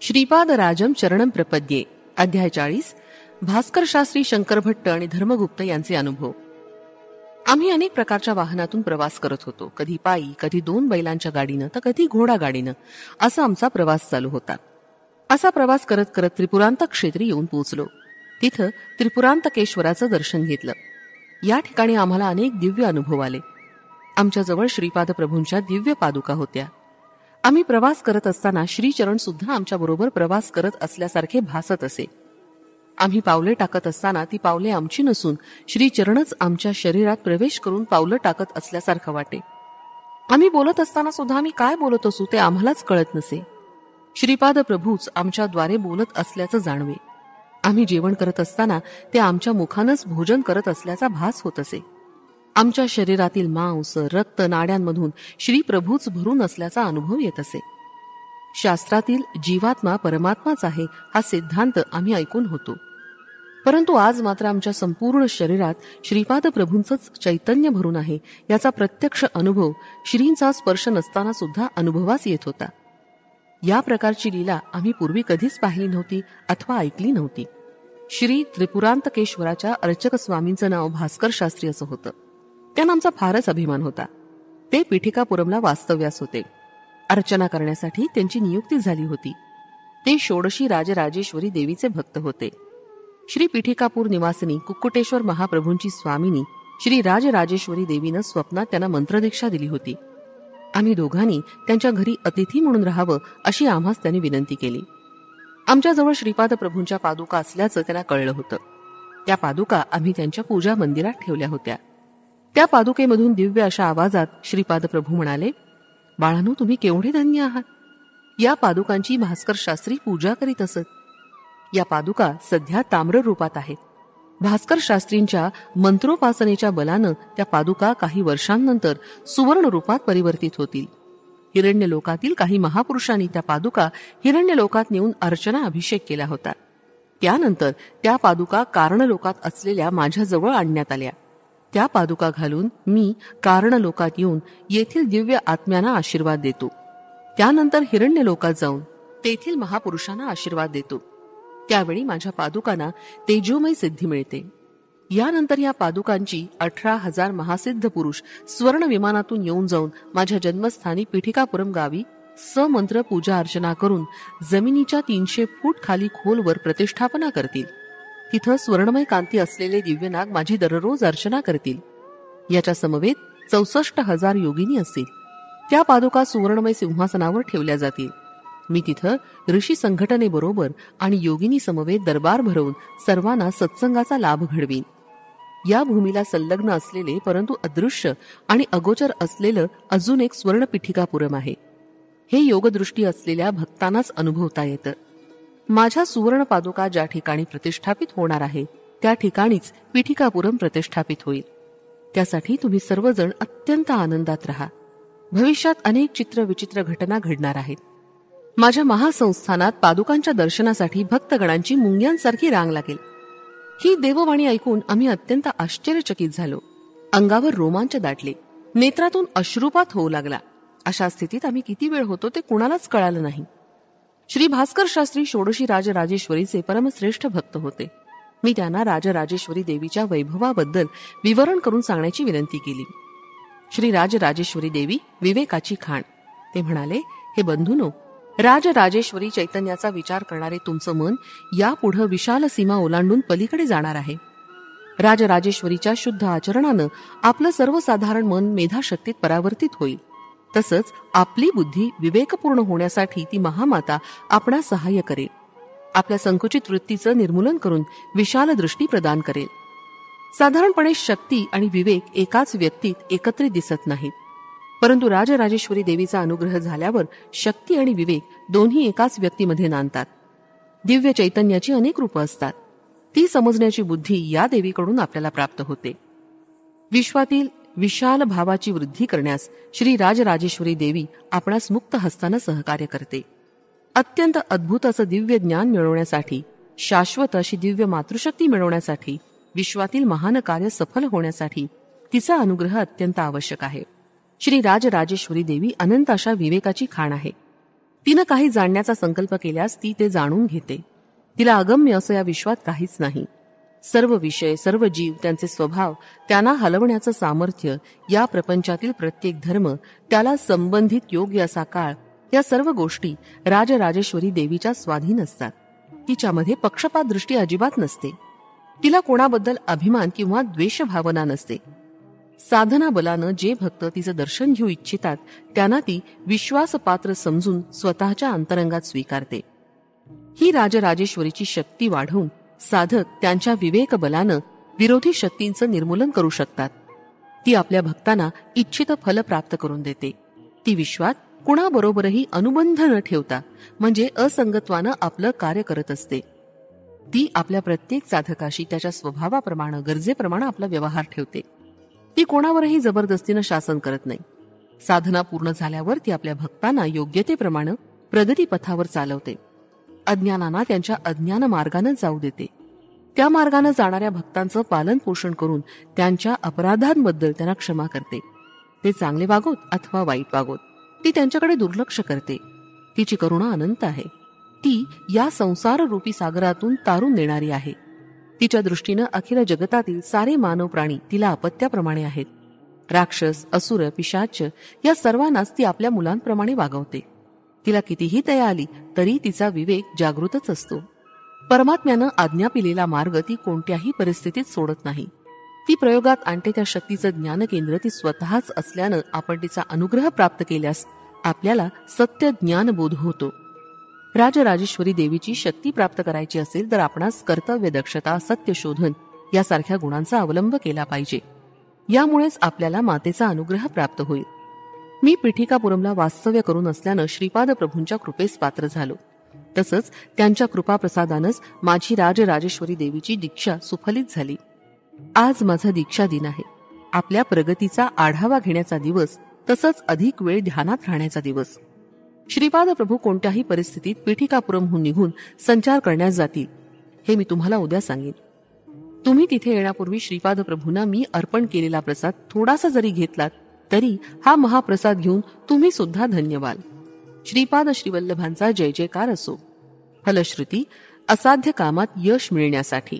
श्रीपाद राजम चरणम प्रपद्ये. अध्याय 40. भास्कर शास्त्री, शंकर भट्ट आणि धर्मगुप्त यांचे अनुभव. आम्ही अनेक प्रकारच्या वाहनातून प्रवास करत होतो. कधी पायी, कधी 2 बैलांच्या गाडीनं, तर कधी घोडा गाडीनं. असा आमचा प्रवास चालू होता. असा प्रवास करत करत त्रिपुरांतक क्षेत्री येऊन पोहोचलो. तिथं त्रिपुरांतकेश्वराचं दर्शन घेतलं. या ठिकाणी आम्हाला अनेक दिव्य अनुभव आले. आमच्याजवळ श्रीपाद प्रभूंच्या दिव्य पादुका होत्या. आम्ही प्रवास करत असताना श्रीचरण सुद्धा आमच्याबरोबर प्रवास करत असल्यासारखे भासत असे. आम्ही पावले टाकत असताना ती पावले आमची नसून श्रीचरणच आमच्या शरीरात प्रवेश करून पावलं टाकत असल्यासारखं वाटे. आम्ही बोलत असताना सुद्धा आम्ही काय बोलत असू ते आम्हालाच कळत नसे. श्रीपाद प्रभूच आमच्याद्वारे बोलत असल्याचं जाणवे. आम्ही जेवण करत असताना ते आमच्या मुखानच भोजन करत असल्याचा भास होत असे. आमच्या शरीरातील मांस, रक्त, नाड्यांमधून श्रीप्रभूच भरून असल्याचा अनुभव येत असे. शास्त्रातील जीवात्मा परमात्माच आहे हा सिद्धांत आम्ही ऐकून होतो. परंतु आज मात्र आमच्या संपूर्ण शरीरात श्रीपाद प्रभूंचंच चैतन्य भरून आहे याचा प्रत्यक्ष अनुभव श्रींचा स्पर्श नसताना सुद्धा अनुभवास येत होता. या प्रकारची लीला आम्ही पूर्वी कधीच पाहिली नव्हती अथवा ऐकली नव्हती. श्री त्रिपुरांतकेश्वराच्या अर्चक स्वामींचं नाव भास्कर शास्त्री असं होतं. त्यांना आमचा फारच अभिमान होता. ते पीठिकापुरमला वास्तव्यास होते. अर्चना करण्यासाठी त्यांची नियुक्ती झाली होती. ते षोडशी राजराजेश्वरी देवीचे भक्त होते. श्री पीठिकापूर निवासिनी कुक्कुटेश्वर महाप्रभूंची स्वामिनी श्री राजराजेश्वरी देवीनं स्वप्नात त्यांना मंत्रदीक्षा दिली होती. आम्ही दोघांनी त्यांच्या घरी अतिथी म्हणून राहावं अशी आम्हास त्यांनी विनंती केली. आमच्याजवळ श्रीपाद प्रभूंच्या पादुका असल्याचं त्यांना कळलं होतं. त्या पादुका आम्ही त्यांच्या पूजा मंदिरात ठेवल्या होत्या. त्या पादुकेमधून दिव्य अशा आवाजात श्रीपाद प्रभू म्हणाले, बाळांनो, तुम्ही केवढे धन्य आहात. या पादुकांची भास्कर शास्त्री पूजा करीत असत. या पादुका सध्या ताम्र रूपात आहेत. भास्कर शास्त्रींच्या मंत्रोपासनेच्या बलानं त्या पादुका काही वर्षांनंतर सुवर्ण रूपात परिवर्तित होतील. हिरण्य लोकातील काही महापुरुषांनी त्या पादुका हिरण्य लोकात नेऊन अर्चना अभिषेक केला होता. त्यानंतर त्या पादुका कारणलोकात असलेल्या माझ्याजवळ आणण्यात आल्या. त्या पादुका घालून मी कारणलोकात येऊन येथील दिव्य आत्म्यांना आशीर्वाद देतो. त्यानंतर हिरण्य लोकात जाऊन तेथील महापुरुषांना आशीर्वाद देतो. त्यावेळी माझ्या पादुकांना तेजोमय सिद्धी मिळते. यानंतर या पादुकांची 18,000 महासिद्ध पुरुष स्वर्ण विमानातून येऊन जाऊन माझ्या जन्मस्थानी पीठिकापुरम गावी समंत्र पूजा अर्चना करून जमिनीच्या 300 फूट खाली खोलवर प्रतिष्ठापना करतील. तिथं स्वर्णमय कांती असलेले दिव्यनाग माझी दररोज अर्चना करतील. याच्या समवेत 64,000 योगिनी असतील. त्या पादुका सुवर्णमय सिंहासनावर ठेवल्या जातील. मी तिथं ऋषी संघटनेबरोबर आणि योगिनी समवेत दरबार भरवून सर्वांना सत्संगाचा लाभ घडवीन. या भूमीला संलग्न असलेले परंतु अदृश्य आणि अगोचर असलेलं अजून एक स्वर्ण पीठिकापुरम आहे. हे योगदृष्टी असलेल्या भक्तांनाच अनुभवता येतं. माझ्या सुवर्ण पादुका ज्या ठिकाणी प्रतिष्ठापित होणार आहे त्या ठिकाणीच पीठिकापुरम प्रतिष्ठापित होईल. त्यासाठी तुम्ही सर्वजण अत्यंत आनंदात राहा. भविष्यात अनेक चित्र विचित्र घटना घडणार आहेत. माझ्या महासंस्थानात पादुकांच्या दर्शनासाठी भक्तगणांची मुंग्यांसारखी रांग लागेल. ही देववाणी ऐकून आम्ही अत्यंत आश्चर्यचकित झालो. अंगावर रोमांच दाटले. नेत्रातून अश्रुपात होऊ लागला. अशा स्थितीत आम्ही किती वेळ होतो ते कुणालाच कळालं नाही. श्री भास्कर शास्त्री षोडशी राजराजेश्वरीचे परमश्रेष्ठ भक्त होते. मी त्यांना राजराजेश्वरी देवीच्या वैभवाबद्दल विवरण करून सांगण्याची विनंती केली. श्री राजराजेश्वरी देवी विवेकाची खाण. ते म्हणाले, हे बंधूनो, राजराजेश्वरी चैतन्याचा विचार करणारे तुमचं मन यापुढं विशाल सीमा ओलांडून पलीकडे जाणार आहे. राजराजेश्वरीच्या शुद्ध आचरणानं आपलं सर्वसाधारण मन मेधाशक्तीत परावर्तित होईल. तसंच आपली बुद्धी विवेकपूर्ण होण्यासाठी ती महामाता आपणा सहाय्य करेल. आपल्या संकुचित वृत्तीचं निर्मूलन करून विशाल दृष्टी प्रदान करेल. साधारणपणे शक्ती आणि विवेक एकाच व्यक्तीत एकत्रित दिसत नाहीत. परंतु राजराजेश्वरी देवीचा अनुग्रह झाल्यावर शक्ती आणि विवेक दोन्ही एकाच व्यक्तीमध्ये नांदतात. दिव्य चैतन्याची अनेक रूपं असतात. ती समजण्याची बुद्धी या देवीकडून आपल्याला प्राप्त होते. विश्वातील विशाल भावाची वृद्धी करण्यास श्री राजराजेश्वरी देवी आपणास मुक्त हस्तानं सहकार्य करते. अत्यंत अद्भुत असं दिव्य ज्ञान मिळवण्यासाठी, शाश्वत अशी दिव्य मातृशक्ती मिळवण्यासाठी, विश्वातील महान कार्य सफल होण्यासाठी तिचा अनुग्रह अत्यंत आवश्यक आहे. श्री राजराजेश्वरी देवी अनंत अशा विवेकाची खाण आहे. तिनं काही जाणण्याचा संकल्प केल्यास ती ते जाणून घेते. तिला अगम्य असं या विश्वात काहीच नाही. सर्व विषय, सर्व जीव, त्यांचे स्वभाव, त्यांना हलवण्याचं सामर्थ्य, या प्रपंचातील प्रत्येक धर्म, त्याला संबंधित योग्य असा काळ, या सर्व गोष्टी राजराजेश्वरी देवीच्या स्वाधीन असतात. तिच्यामध्ये पक्षपात दृष्टी अजिबात नसते. तिला कोणाबद्दल अभिमान किंवा द्वेष भावना नसते. साधना बलानं जे भक्त तिचं दर्शन घेऊ इच्छितात त्यांना ती विश्वासपात्र समजून स्वतःच्या अंतरंगात स्वीकारते. ही राजराजेश्वरीची शक्ती वाढवून साधक त्यांच्या विवेक बलानं विरोधी शक्तींचं निर्मूलन करू शकतात. ती आपल्या भक्तांना इच्छित फल प्राप्त करून देते. ती विश्वात कुणाबरोबरही अनुबंध न ठेवता म्हणजे असंगत्वानं आपलं कार्य करत असते. ती आपल्या प्रत्येक साधकाशी त्याच्या स्वभावाप्रमाणे, गरजेप्रमाणे आपला व्यवहार ठेवते. ती कोणावरही जबरदस्तीनं शासन करत नाही. साधना पूर्ण झाल्यावर ती आपल्या भक्तांना योग्यतेप्रमाणे प्रगती पथावर चालवते. अज्ञानांना त्यांच्या अज्ञान मार्गानं जाऊ देते. त्या मार्गानं जाणाऱ्या भक्तांचं पालन पोषण करून त्यांच्या अपराधांबद्दल त्यांना क्षमा करते. ते चांगले वागोत अथवा वाईट वागोत, ती त्यांच्याकडे दुर्लक्ष करते. तिची करुणा अनंत आहे. ती या संसार रूपी सागरातून तारून नेणारी आहे. तिच्या दृष्टीनं अखिल जगतातील सारे मानव प्राणी तिला अपत्याप्रमाणे आहेत. राक्षस, असुर, पिशाच या सर्वांनाच ती आपल्या मुलांप्रमाणे वागवते. तिला कितीही दया आली तरी तिचा विवेक जागृतच असतो. परमात्म्यानं आज्ञा पिलेला मार्ग ती कोणत्याही परिस्थितीत सोडत नाही. ती प्रयोगात आणते त्या शक्तीचं ज्ञानकेंद्र ती स्वतःच असल्यानं आपण तिचा अनुग्रह प्राप्त केल्यास आपल्याला सत्य ज्ञानबोध होतो. राजराजेश्वरी देवीची शक्ती प्राप्त करायची असेल तर आपणास कर्तव्य दक्षता, सत्यशोधन यासारख्या गुणांचा अवलंब केला पाहिजे. यामुळेच आपल्याला मातेचा अनुग्रह प्राप्त होईल. मी पिठिकापुरमला वास्तव्य करून असल्यानं श्रीपाद प्रभूंच्या कृपेस पात्र झालो. तसंच त्यांच्या कृपाप्रसादानंच माझी राजराजेश्वरी देवीची दीक्षा सुफलित झाली. आज माझा दीक्षा दिन आहे. आपल्या प्रगतीचा आढावा घेण्याचा दिवस, तसंच अधिक वेळ ध्यानात राहण्याचा दिवस. श्रीपाद प्रभू कोणत्याही परिस्थितीत पिठिकापुरमहून निघून संचार करण्यास जातील हे मी तुम्हाला उद्या सांगेन. तुम्ही तिथे येण्यापूर्वी श्रीपाद प्रभूंना मी अर्पण केलेला प्रसाद थोडासा जरी घेतलात तरी हा महाप्रसाद घेऊन तुम्ही सुद्धा धन्य व्हाल. श्रीपाद श्रीवल्लभांचा जय जयकार असो. फलश्रुती, असाध्य कामात यश मिळण्यासाठी.